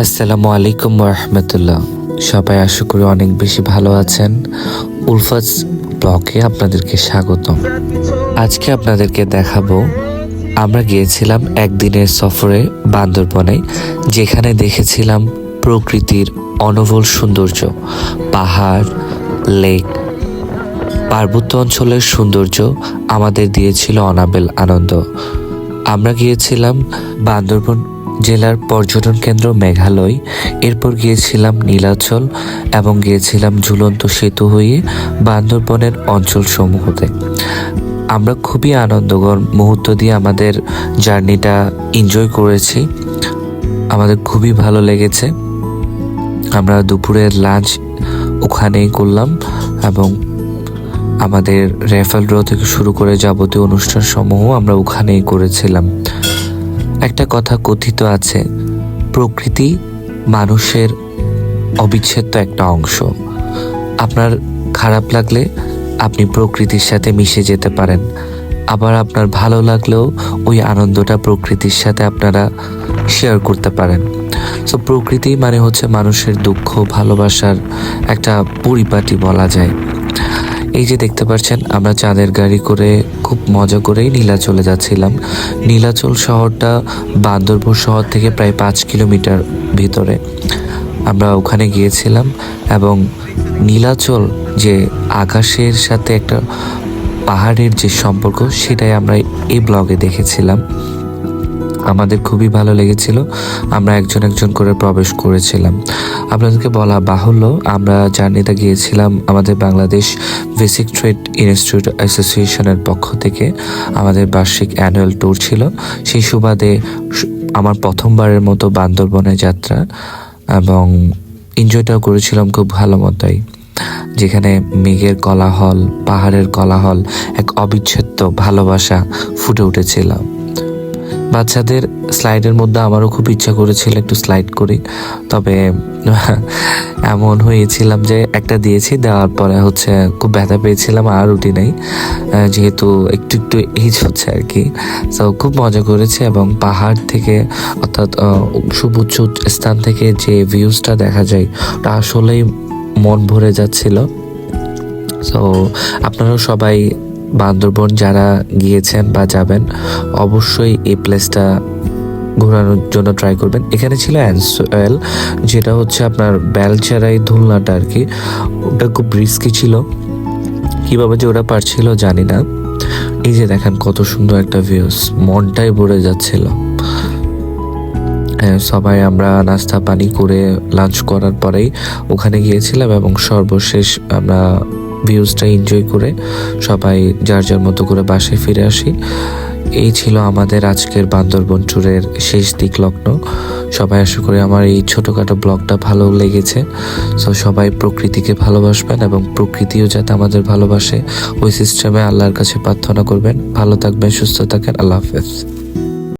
আসসালামু আলাইকুম রহমতুল্লাহ। সবাই আশা করি অনেক বেশি ভালো আছেন। উলফাজ ব্লগে আপনাদেরকে স্বাগতম। আজকে আপনাদেরকে দেখাবো আমরা গিয়েছিলাম একদিনের সফরে বান্দরবনে, যেখানে দেখেছিলাম প্রকৃতির অনবল সৌন্দর্য, পাহাড়, লেক, পার্বত্য অঞ্চলের সৌন্দর্য আমাদের দিয়েছিল অনাবিল আনন্দ। আমরা গিয়েছিলাম বান্দরবন জেলার পর্যটন কেন্দ্র মেঘালয়, এরপর গিয়েছিলাম নীলাচল এবং গিয়েছিলাম ঝুলন্ত সেতু হয়ে বান্দরবনের অঞ্চল সমূহতে। আমরা খুবই আনন্দকর মুহূর্ত দিয়ে আমাদের জার্নিটা এনজয় করেছি। আমাদের খুবই ভালো লেগেছে। আমরা দুপুরের লাঞ্চ ওখানেই করলাম এবং আমাদের রেফাল ড্র থেকে শুরু করে যাবতীয় অনুষ্ঠান সমূহ আমরা ওখানেই করেছিলাম। একটা কথা কথিত আছে, প্রকৃতি মানুষের অবিচ্ছেদ্য একটা অংশ। আপনার খারাপ লাগলে আপনি প্রকৃতির সাথে মিশে যেতে পারেন, আবার আপনার ভালো লাগলেও ওই আনন্দটা প্রকৃতির সাথে আপনারা শেয়ার করতে পারেন। সো প্রকৃতি মানে হচ্ছে মানুষের দুঃখ ভালোবাসার একটা পরিপাটি বলা যায়। এই যে দেখতে পাচ্ছেন, আমরা চাঁদের গাড়ি করে খুব মজা করেই নীলাচলে যাচ্ছিলাম। নীলাচল শহরটা বান্দরবন শহর থেকে প্রায় 5 কিলোমিটার ভিতরে। আমরা ওখানে গিয়েছিলাম এবং নীলাচল যে আকাশের সাথে একটা পাহাড়ের যে সম্পর্ক, সেটাই আমরা এই ব্লগে দেখেছিলাম। আমাদের খুবই ভালো লেগেছিল। আমরা একজন একজন করে প্রবেশ করেছিলাম। আপনাদেরকে বলা বাহুল্য, আমরা জার্নিতে গিয়েছিলাম আমাদের বাংলাদেশ বেসিক ট্রেড ইনস্টিটিউট অ্যাসোসিয়েশনের পক্ষ থেকে। আমাদের বার্ষিক অ্যানুয়াল ট্যুর ছিল। সেই সুবাদে আমার প্রথমবারের মতো বান্দরবনে যাত্রা এবং এনজয়টাও করেছিলাম খুব ভালো মতোই, যেখানে মেঘের কোলাহল, পাহাড়ের কোলাহল, এক অবিচ্ছেদ্য ভালোবাসা ফুটে উঠেছিল। বাচ্চাদের স্লাইডের মধ্যে আমারও খুব ইচ্ছা করেছিল একটু স্লাইড করি, তবে এমন হয়েছিলাম যে একটা দিয়েছি, দেওয়ার পরে খুব ব্যথা পেয়েছিলাম, আর উঠি নাই, যেহেতু একটু একটু এজ হচ্ছে আর কি। তো খুব মজা করেছে এবং পাহাড় থেকে অর্থাৎ সুউচ্চ স্থান থেকে যে ভিউজটা দেখা যায় ওটা আসলেই মন ভরে যাচ্ছিল। তো আপনারাও সবাই বান্দরবন যারা গিয়েছেন বা যাবেন, অবশ্যই এই প্লেসটা ঘোরানোর জন্য ট্রাই করবেন। এখানে ছিল অ্যান্সওয়েল, যেটা হচ্ছে আপনার বেলচারাই দোলনাটা আর কি। ওটা খুব রিস্কি ছিল, কিভাবে যে ওরা পারছিল জানি না। এই যে দেখেন কত সুন্দর একটা ভিউজ, মনটাই ভরে যাচ্ছিল। সবাই আমরা নাস্তা পানি করে লাঞ্চ করার পরেই ওখানে গিয়েছিলাম এবং সর্বশেষ আমরা ভিউজটা এনজয় করে সবাই যার যার মতো করে বাসায় ফিরে আসি। এই ছিল আমাদের আজকের বান্দরবন ট্যুরের শেষ দিক লগ্ন। সবাই আশা করি আমার এই ছোটোখাটো ব্লগটা ভালো লেগেছে। সো সবাই প্রকৃতিকে ভালোবাসবেন এবং প্রকৃতিও যাতে আমাদের ভালোবাসে, ওই সিস্টেমে আল্লাহর কাছে প্রার্থনা করবেন। ভালো থাকবেন, সুস্থ থাকেন। আল্লাহ হাফেজ।